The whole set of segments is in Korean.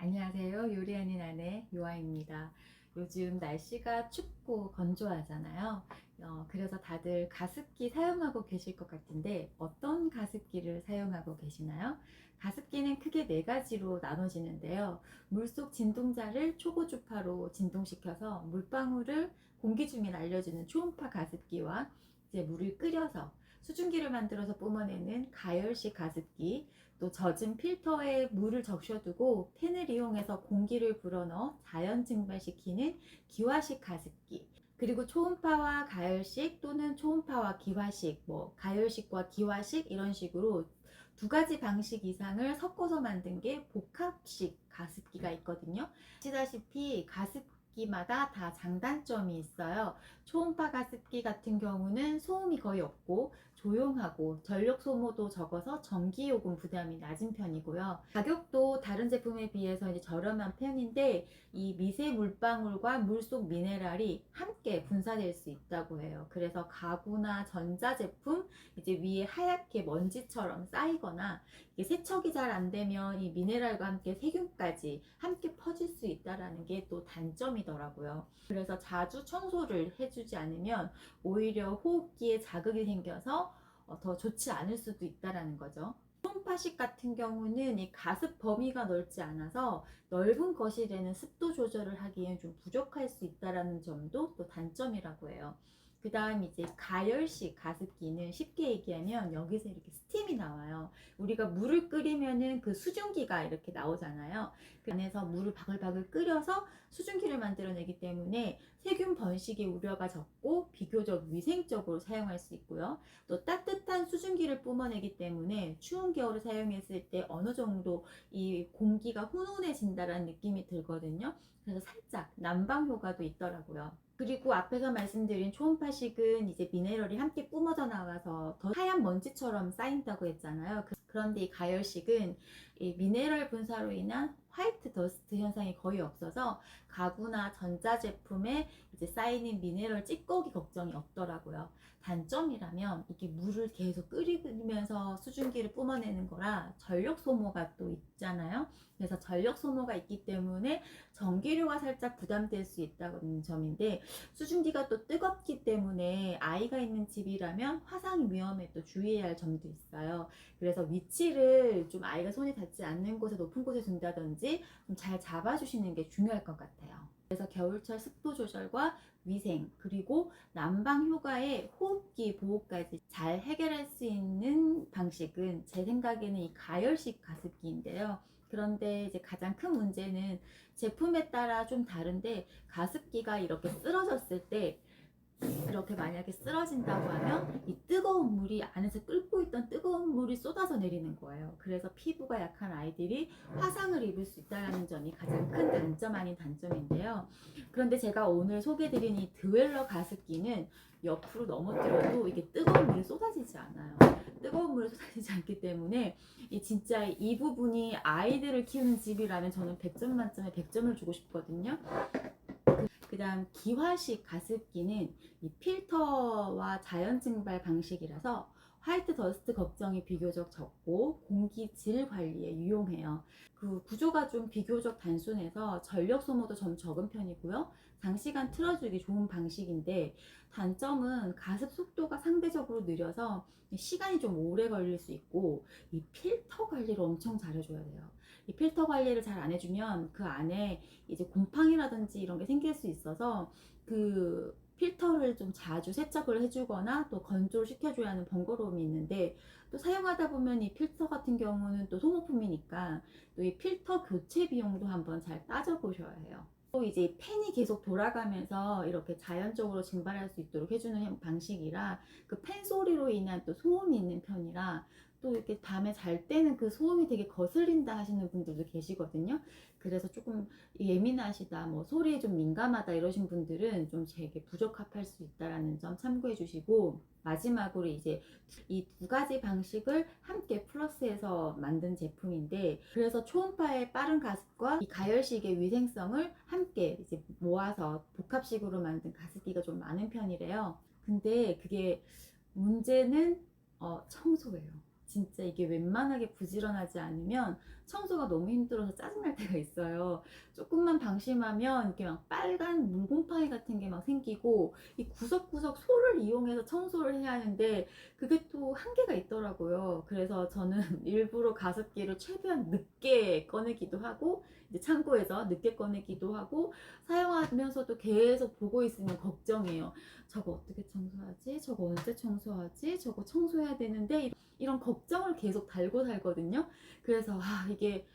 안녕하세요. 요리하는 아내 요아입니다. 요즘 날씨가 춥고 건조하잖아요. 그래서 다들 가습기 사용하고 계실 것 같은데 어떤 가습기를 사용하고 계시나요? 가습기는 크게 네 가지로 나눠지는데요. 물속 진동자를 초고주파로 진동시켜서 물방울을 공기 중에 날려주는 초음파 가습기와 이제 물을 끓여서 수증기를 만들어서 뿜어내는 가열식 가습기, 또 젖은 필터에 물을 적셔두고 팬을 이용해서 공기를 불어넣어 자연 증발시키는 기화식 가습기, 그리고 초음파와 가열식 또는 초음파와 기화식, 가열식과 기화식 이런 식으로 두 가지 방식 이상을 섞어서 만든 게 복합식 가습기가 있거든요. 아시다시피 가습기마다 다 장단점이 있어요. 초음파 가습기 같은 경우는 소음이 거의 없고 조용하고 전력 소모도 적어서 전기요금 부담이 낮은 편이고요. 가격도 다른 제품에 비해서 이제 저렴한 편인데 이 미세 물방울과 물속 미네랄이 함께 분사될 수 있다고 해요. 그래서 가구나 전자제품 이제 위에 하얗게 먼지처럼 쌓이거나 이게 세척이 잘 안 되면 이 미네랄과 함께 세균까지 함께 퍼질 수 있다라는 게 또 단점이더라고요. 그래서 자주 청소를 해주지 않으면 오히려 호흡기에 자극이 생겨서 더 좋지 않을 수도 있다라는 거죠. 초음파식 같은 경우는 이 가습 범위가 넓지 않아서 넓은 거실에는 습도 조절을 하기엔 좀 부족할 수 있다라는 점도 또 단점이라고 해요. 그 다음 이제 가열식 가습기는 쉽게 얘기하면 여기서 이렇게 스팀이 나와요. 우리가 물을 끓이면은 그 수증기가 이렇게 나오잖아요. 그 안에서 물을 바글바글 끓여서 수증기를 만들어내기 때문에 세균 번식의 우려가 적고 비교적 위생적으로 사용할 수 있고요. 또 따뜻한 수증기를 뿜어내기 때문에 추운 겨울을 사용했을 때 어느 정도 이 공기가 훈훈해진다라는 느낌이 들거든요. 그래서 살짝 난방 효과도 있더라고요. 그리고 앞에서 말씀드린 초음파식은 이제 미네랄이 함께 뿜어져 나와서 더 하얀 먼지처럼 쌓인다고 했잖아요. 그런데 이 가열식은 이 미네랄 분사로 인한 화이트 더스트 현상이 거의 없어서 가구나 전자제품에 이제 쌓이는 미네랄 찌꺼기 걱정이 없더라고요. 단점이라면 이게 물을 계속 끓이면서 수증기를 뿜어내는 거라 전력 소모가 또 있잖아요. 그래서 전력 소모가 있기 때문에 전기료가 살짝 부담될 수 있다는 점인데, 수증기가 또 뜨겁기 때문에 아이가 있는 집이라면 화상 위험에 또 주의해야 할 점도 있어요. 그래서 위치를 좀 아이가 손이 닿지 않는 곳에 높은 곳에 둔다든지 좀 잘 잡아주시는 게 중요할 것 같아요. 그래서 겨울철 습도 조절과 위생, 그리고 난방 효과의 호흡기 보호까지 잘 해결할 수 있는 방식은 제 생각에는 이 가열식 가습기인데요. 그런데 이제 가장 큰 문제는 제품에 따라 좀 다른데, 가습기가 이렇게 쓰러졌을 때, 이렇게 만약에 쓰러진다고 하면 이 뜨거운 물이 안에서 끓고 있던 뜨거운 물이 쏟아져 내리는 거예요. 그래서 피부가 약한 아이들이 화상을 입을 수 있다는 점이 가장 큰 단점 아닌 단점인데요. 그런데 제가 오늘 소개드린 이 드웰러 가습기는 옆으로 넘어뜨려도 이게 뜨거운 물이 쏟아지지 않아요. 뜨거운 물이 쏟아지지 않기 때문에 진짜 이 부분이 아이들을 키우는 집이라면 저는 100점 만점에 100점을 주고 싶거든요. 그 다음 기화식 가습기는 이 필터와 자연 증발 방식이라서 화이트 더스트 걱정이 비교적 적고 공기 질 관리에 유용해요. 그 구조가 좀 비교적 단순해서 전력 소모도 좀 적은 편이고요. 장시간 틀어주기 좋은 방식인데, 단점은 가습 속도가 상대적으로 느려서 시간이 좀 오래 걸릴 수 있고, 이 필터 관리를 엄청 잘해줘야 돼요. 이 필터 관리를 잘 안 해주면 그 안에 이제 곰팡이라든지 이런 게 생길 수 있어서 그 필터를 좀 자주 세척을 해주거나 또 건조를 시켜줘야 하는 번거로움이 있는데, 또 사용하다 보면 이 필터 같은 경우는 또 소모품이니까 또 이 필터 교체 비용도 한번 잘 따져보셔야 해요. 또 이제 팬이 계속 돌아가면서 이렇게 자연적으로 증발할 수 있도록 해주는 방식이라 그 팬 소리로 인한 또 소음이 있는 편이라, 또 이렇게 밤에 잘 때는 그 소음이 되게 거슬린다 하시는 분들도 계시거든요. 그래서 조금 예민하시다, 소리에 좀 민감하다 이러신 분들은 좀 제게 부적합할 수 있다라는 점 참고해 주시고, 마지막으로 이제 이 두 가지 방식을 함께 플러스해서 만든 제품인데, 그래서 초음파의 빠른 가습과 이 가열식의 위생성을 함께 이제 모아서 복합식으로 만든 가습기가 좀 많은 편이래요. 근데 그게 문제는 청소예요. 진짜 이게 웬만하게 부지런하지 않으면 청소가 너무 힘들어서 짜증날 때가 있어요. 조금만 방심하면 이렇게 막 빨간 물곰팡이 같은 게 막 생기고, 이 구석구석 소를 이용해서 청소를 해야 하는데 그게 또 한계가 있더라고요. 그래서 저는 일부러 가습기를 최대한 늦게 꺼내기도 하고, 이제 창고에서 늦게 꺼내기도 하고, 사용하면서도 계속 보고 있으면 걱정이에요. 저거 어떻게 청소하지? 저거 언제 청소하지? 저거 청소해야 되는데, 이런 걱정을 계속 달고 살거든요. 그래서 이게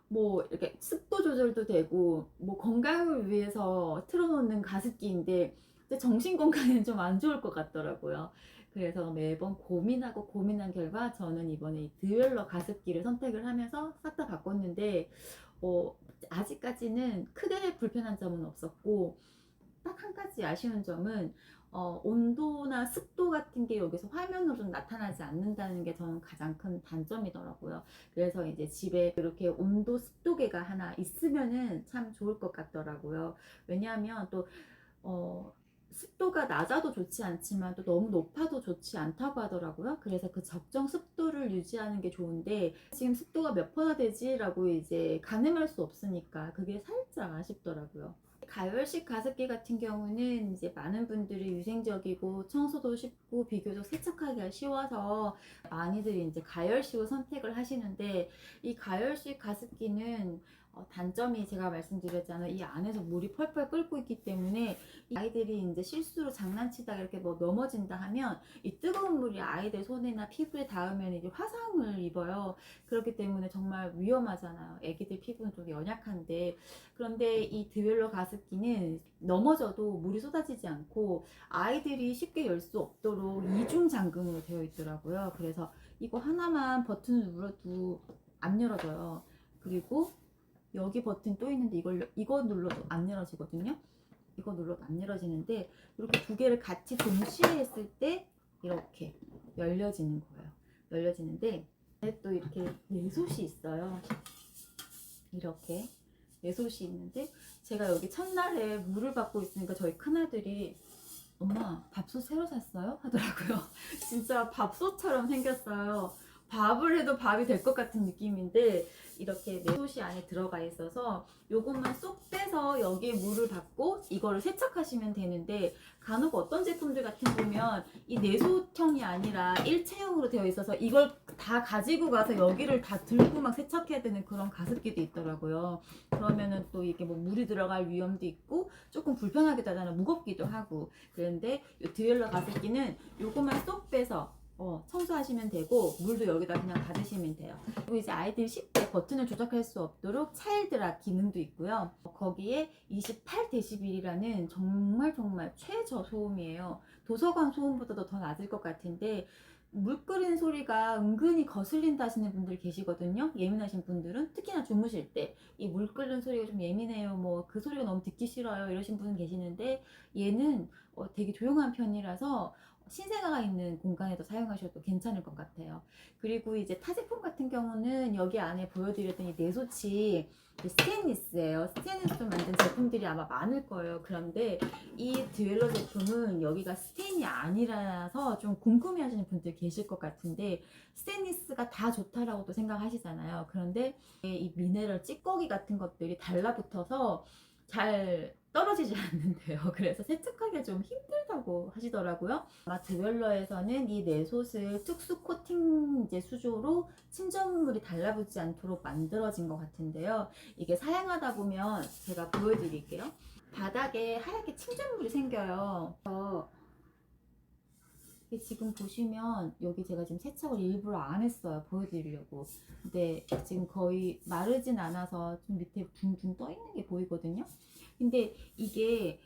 뭐 이렇게 습도 조절도 되고 뭐 건강을 위해서 틀어놓는 가습기인데 정신 건강에는 좀 안 좋을 것 같더라고요. 그래서 매번 고민하고 고민한 결과 저는 이번에 이 드웰러 가습기를 선택을 하면서 싹 다 바꿨는데, 아직까지는 크게 불편한 점은 없었고, 딱 한 가지 아쉬운 점은 온도나 습도 같은 게 여기서 화면으로 나타나지 않는다는 게 저는 가장 큰 단점이더라고요. 그래서 이제 집에 이렇게 온도 습도계가 하나 있으면은 참 좋을 것 같더라고요. 왜냐하면 또 습도가 낮아도 좋지 않지만 또 너무 높아도 좋지 않다고 하더라고요. 그래서 그 적정 습도를 유지하는 게 좋은데, 지금 습도가 몇 퍼나 되지라고 이제 가늠할 수 없으니까 그게 살짝 아쉽더라고요. 가열식 가습기 같은 경우는 이제 많은 분들이 위생적이고 청소도 쉽고 비교적 세척하기가 쉬워서 많이들 이제 가열식을 선택을 하시는데, 이 가열식 가습기는 단점이 제가 말씀드렸잖아요. 이 안에서 물이 펄펄 끓고 있기 때문에 이 아이들이 이제 실수로 장난치다가 이렇게 뭐 넘어진다 하면 이 뜨거운 물이 아이들 손이나 피부에 닿으면 이제 화상을 입어요. 그렇기 때문에 정말 위험하잖아요. 애기들 피부는 좀 연약한데. 그런데 이 드웰러 가습기는 넘어져도 물이 쏟아지지 않고 아이들이 쉽게 열 수 없도록 이중 잠금으로 되어 있더라고요. 그래서 이거 하나만 버튼을 눌러도 안 열어져요. 그리고 여기 버튼 또 있는데 이거 눌러도 안 열어지거든요. 이거 눌러도 안 열어지는데, 이렇게 두 개를 같이 동시에 했을 때 이렇게 열려지는 거예요. 열려지는데 또 이렇게 내솥이 있어요. 이렇게 내솥이 있는데, 제가 여기 첫날에 물을 받고 있으니까 저희 큰아들이 엄마 밥솥 새로 샀어요? 하더라고요. 진짜 밥솥처럼 생겼어요. 밥을 해도 밥이 될 것 같은 느낌인데 이렇게 내솥이 안에 들어가 있어서 요것만 쏙 빼서 여기에 물을 받고 이거를 세척하시면 되는데, 간혹 어떤 제품들 같은 보면 이 내솥형이 아니라 일체형으로 되어 있어서 이걸 다 가지고 가서 여기를 다 들고 막 세척해야 되는 그런 가습기도 있더라고요. 그러면은 또 이게 뭐 물이 들어갈 위험도 있고 조금 불편하기도 하잖아요. 무겁기도 하고. 그런데 이 드웰러 가습기는 요것만 쏙 빼서 청소하시면 되고, 물도 여기다 그냥 받으시면 돼요. 그리고 이제 아이들이 쉽게 버튼을 조작할 수 없도록 차일드락 기능도 있고요. 거기에 28dB이라는 정말 최저소음이에요. 도서관 소음보다도 더 낮을 것 같은데, 물 끓이는 소리가 은근히 거슬린다 하시는 분들 계시거든요. 예민하신 분들은 특히나 주무실 때 이 물 끓는 소리가 좀 예민해요, 뭐 그 소리가 너무 듣기 싫어요 이러신 분은 계시는데, 얘는 되게 조용한 편이라서 신생아가 있는 공간에도 사용하셔도 괜찮을 것 같아요. 그리고 이제 타 제품 같은 경우는 여기 안에 보여드렸던 이 내솥이 스테인리스예요. 스테인리스로 만든 제품들이 아마 많을 거예요. 그런데 이 드웰러 제품은 여기가 스테인이 아니라서 좀 궁금해 하시는 분들 계실 것 같은데, 스테인리스가 다 좋다라고도 생각하시잖아요. 그런데 이 미네랄 찌꺼기 같은 것들이 달라붙어서 잘 떨어지지 않는데요. 그래서 세척하기가 좀 힘들다고 하시더라고요. 아마 드웰러에서는 이 내솥을 특수 코팅제 수조로 침전물이 달라붙지 않도록 만들어진 것 같은데요. 이게 사용하다 보면 제가 보여드릴게요. 바닥에 하얗게 침전물이 생겨요. 지금 보시면 여기 제가 지금 세척을 일부러 안 했어요. 보여드리려고. 근데 지금 거의 마르진 않아서 좀 밑에 둥둥 떠 있는 게 보이거든요. 근데 이게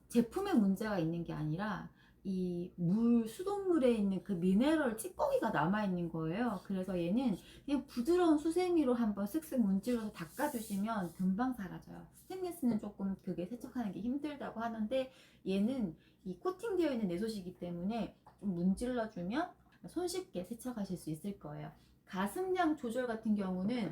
제품에 문제가 있는 게 아니라 이 수돗물에 있는 그 미네랄 찌꺼기가 남아 있는 거예요. 그래서 얘는 그냥 부드러운 수세미로 한번 쓱쓱 문질러서 닦아주시면 금방 사라져요. 스테인리스는 조금 그게 세척하는 게 힘들다고 하는데, 얘는 이 코팅되어 있는 내솥이기 때문에 좀 문질러주면 손쉽게 세척하실 수 있을 거예요. 가습량 조절 같은 경우는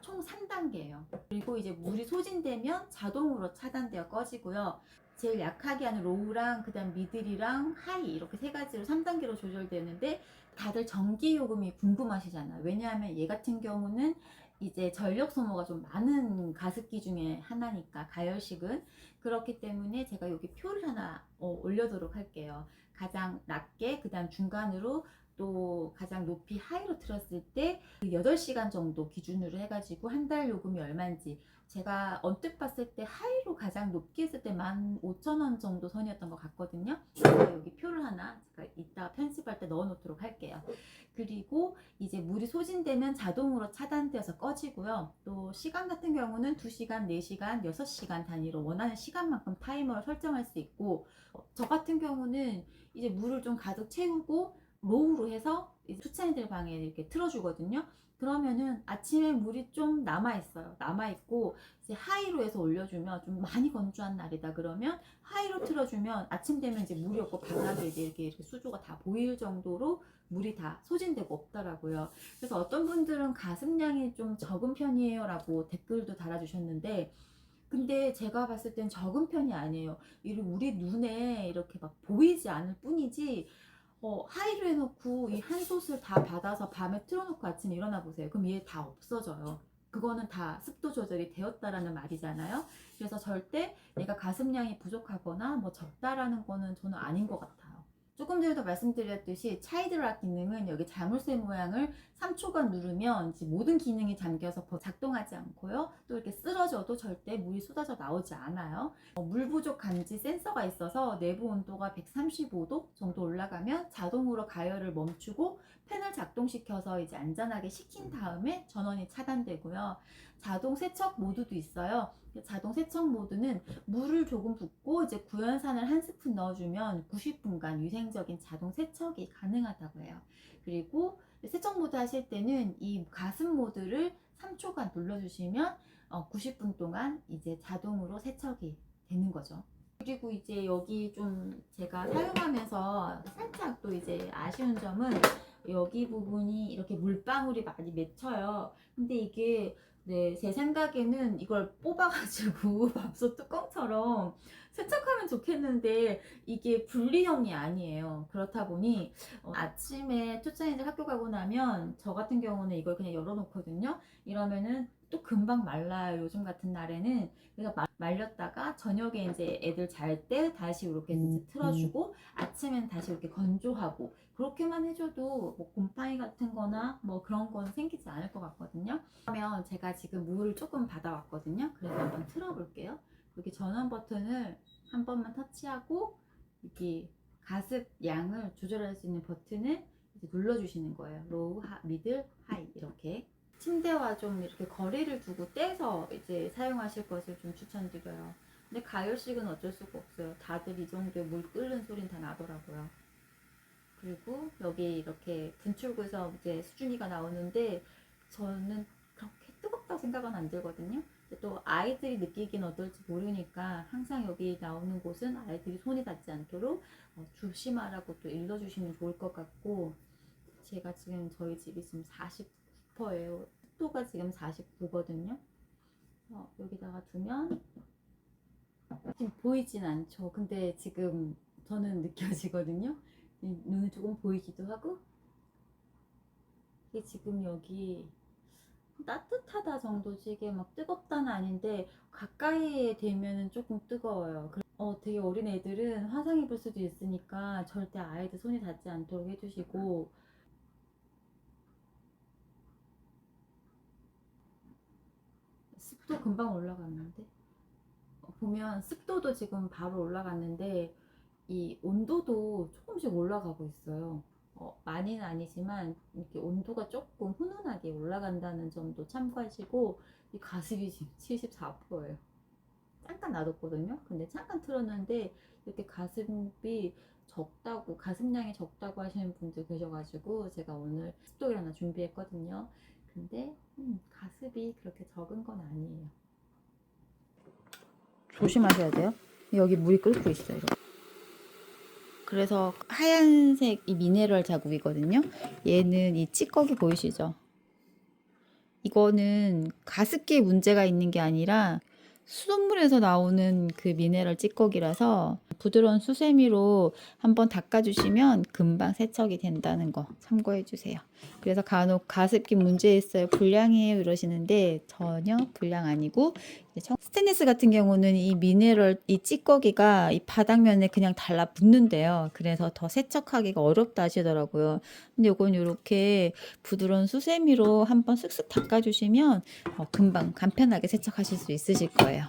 총 3단계예요. 그리고 이제 물이 소진되면 자동으로 차단되어 꺼지고요. 제일 약하게 하는 로우랑 그다음 미들이랑 하이 이렇게 세 가지로 3단계로 조절되는데 다들 전기 요금이 궁금하시잖아요. 왜냐하면 얘 같은 경우는 이제 전력 소모가 좀 많은 가습기 중에 하나니까 가열식은 그렇기 때문에 제가 여기 표를 하나 올려도록 할게요. 가장 낮게 그다음 중간으로 또 가장 높이 하이로 틀었을 때 8시간 정도 기준으로 해가지고 한 달 요금이 얼마인지 제가 언뜻 봤을 때 하이로 가장 높게 했을 때 15,000원 정도 선이었던 것 같거든요. 그래서 여기 표를 하나 제가 이따 편집할 때 넣어 놓도록 할게요. 그리고 이제 물이 소진되면 자동으로 차단되어서 꺼지고요. 또 시간 같은 경우는 2시간, 4시간, 6시간 단위로 원하는 시간만큼 타이머를 설정할 수 있고 저 같은 경우는 이제 물을 좀 가득 채우고 로우로 해서 투차이들 방에 이렇게 틀어주거든요. 그러면은 아침에 물이 좀 남아있어요. 남아있고 이제 하이로 해서 올려주면 좀 많이 건조한 날이다 그러면 하이로 틀어주면 아침 되면 이제 물이 없고 바닥에 이제 이렇게 수조가 다 보일 정도로 물이 다 소진되고 없더라고요. 그래서 어떤 분들은 가습량이 좀 적은 편이에요 라고 댓글도 달아주셨는데 근데 제가 봤을 땐 적은 편이 아니에요. 우리 눈에 이렇게 막 보이지 않을 뿐이지 하이로 해놓고 이 한 솥을 다 받아서 밤에 틀어놓고 아침에 일어나 보세요. 그럼 얘 다 없어져요. 그거는 다 습도 조절이 되었다라는 말이잖아요. 그래서 절대 내가 가습량이 부족하거나 뭐 적다라는 거는 저는 아닌 것 같아요. 조금 전에도 말씀드렸듯이 차이드락 기능은 여기 자물쇠 모양을 3초간 누르면 이제 모든 기능이 잠겨서 작동하지 않고요. 또 이렇게 쓰러져도 절대 물이 쏟아져 나오지 않아요. 물 부족 감지 센서가 있어서 내부 온도가 135도 정도 올라가면 자동으로 가열을 멈추고 팬을 작동시켜서 이제 안전하게 식힌 다음에 전원이 차단되고요. 자동 세척 모드도 있어요. 자동 세척 모드는 물을 조금 붓고 이제 구연산을 한 스푼 넣어주면 90분간 위생적인 자동 세척이 가능하다고 해요. 그리고 세척 모드 하실 때는 이 가습 모드를 3초간 눌러주시면 90분 동안 이제 자동으로 세척이 되는 거죠. 그리고 이제 여기 좀 제가 사용하면서 살짝 또 이제 아쉬운 점은 여기 부분이 이렇게 물방울이 많이 맺혀요. 근데 이게 제 생각에는 이걸 뽑아가지고 밥솥 뚜껑처럼 세척하면 좋겠는데 이게 분리형이 아니에요. 그렇다 보니 아침에 초짜이들 학교 가고 나면 저 같은 경우는 이걸 그냥 열어놓거든요. 이러면은 또 금방 말라요. 요즘 같은 날에는. 그래서 말렸다가 저녁에 이제 애들 잘 때 다시 이렇게 이제 틀어주고 아침엔 다시 이렇게 건조하고 그렇게만 해줘도 뭐 곰팡이 같은 거나 뭐 그런 건 생기지 않을 것 같거든요. 그러면 제가 지금 물을 조금 받아왔거든요. 그래서 한번 틀어볼게요. 여기 전원 버튼을 한 번만 터치하고 여기 가습 양을 조절할 수 있는 버튼을 이제 눌러주시는 거예요. 로우, 미들, 하이 이렇게. 침대와 좀 이렇게 거리를 두고 떼서 이제 사용하실 것을 좀 추천드려요. 근데 가열식은 어쩔 수가 없어요. 다들 이 정도에 물 끓는 소리는 다 나더라고요. 그리고 여기 이렇게 분출구에서 이제 수증기가 나오는데 저는 그렇게 뜨겁다고 생각은 안 들거든요. 근데 또 아이들이 느끼기는 어떨지 모르니까 항상 여기 나오는 곳은 아이들이 손이 닿지 않도록 조심하라고 또 일러주시면 좋을 것 같고 제가 지금 저희 집이 지금 49%예요. 습도가 지금 49거든요. 여기다가 두면 지금 보이진 않죠. 근데 지금 저는 느껴지거든요. 눈에 조금 보이기도 하고 이게 지금 여기 따뜻하다 정도지 이게 막 뜨겁다는 아닌데 가까이에 대면은 조금 뜨거워요. 되게 어린 애들은 화상 입을 수도 있으니까 절대 아이들 손이 닿지 않도록 해주시고 습도 금방 올라갔는데 보면 습도도 지금 바로 올라갔는데 이 온도도 조금씩 올라가고 있어요. 많이는 아니지만 이렇게 온도가 조금 훈훈하게 올라간다는 점도 참고하시고 이 가습이 지금 74%예요. 잠깐 놔뒀거든요. 근데 잠깐 틀었는데 이렇게 가습이 적다고 가습량이 적다고 하시는 분들 계셔가지고 제가 오늘 습도계를 하나 준비했거든요. 근데 가습이 그렇게 적은 건 아니에요. 조심하셔야 돼요. 여기 물이 끓고 있어요. 그래서 하얀색 이 미네랄 자국이거든요. 얘는 이 찌꺼기 보이시죠? 이거는 가습기에 문제가 있는 게 아니라 수돗물에서 나오는 그 미네랄 찌꺼기라서 부드러운 수세미로 한번 닦아주시면 금방 세척이 된다는 거 참고해 주세요. 그래서 간혹 가습기 문제 있어요, 불량이에요 이러시는데 전혀 불량 아니고, 스테인리스 같은 경우는 이 미네랄 이 찌꺼기가 이 바닥면에 그냥 달라붙는데요. 그래서 더 세척하기가 어렵다 하시더라고요. 근데 이건 이렇게 부드러운 수세미로 한번 쓱쓱 닦아주시면 금방 간편하게 세척하실 수 있으실 거예요.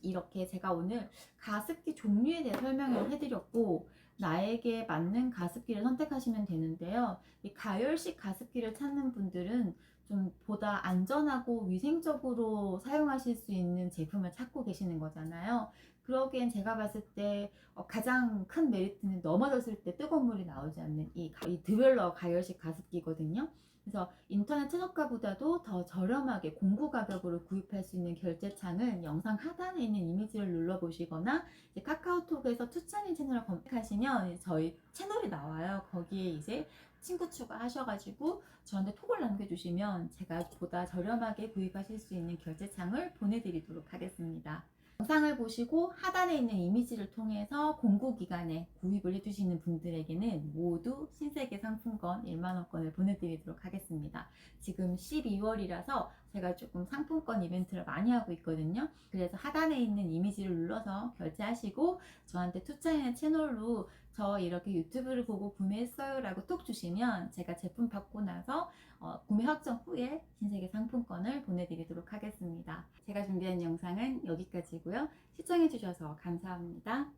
이렇게 제가 오늘 가습기 종류에 대해 설명을 해드렸고, 나에게 맞는 가습기를 선택하시면 되는데요. 이 가열식 가습기를 찾는 분들은 좀 보다 안전하고 위생적으로 사용하실 수 있는 제품을 찾고 계시는 거잖아요. 그러기엔 제가 봤을 때 가장 큰 메리트는 넘어졌을 때 뜨거운 물이 나오지 않는 이 드웰러 가열식 가습기거든요. 그래서 인터넷 최저가보다도 더 저렴하게 공구 가격으로 구입할 수 있는 결제창은 영상 하단에 있는 이미지를 눌러보시거나 이제 카카오톡에서 투차님 채널을 검색하시면 저희 채널이 나와요. 거기에 이제 친구 추가하셔가지고 저한테 톡을 남겨주시면 제가 보다 저렴하게 구입하실 수 있는 결제창을 보내드리도록 하겠습니다. 영상을 보시고 하단에 있는 이미지를 통해서 공구기간에 구입을 해주시는 분들에게는 모두 신세계 상품권 1만원권을 보내드리도록 하겠습니다. 지금 12월이라서 제가 조금 상품권 이벤트를 많이 하고 있거든요. 그래서 하단에 있는 이미지를 눌러서 결제하시고 저한테 투차인의 채널로 저 이렇게 유튜브를 보고 구매했어요 라고 톡 주시면 제가 제품 받고 나서 구매 확정 후에 신세계 상품권을 보내드리도록 하겠습니다. 제가 준비한 영상은 여기까지고요. 시청해주셔서 감사합니다.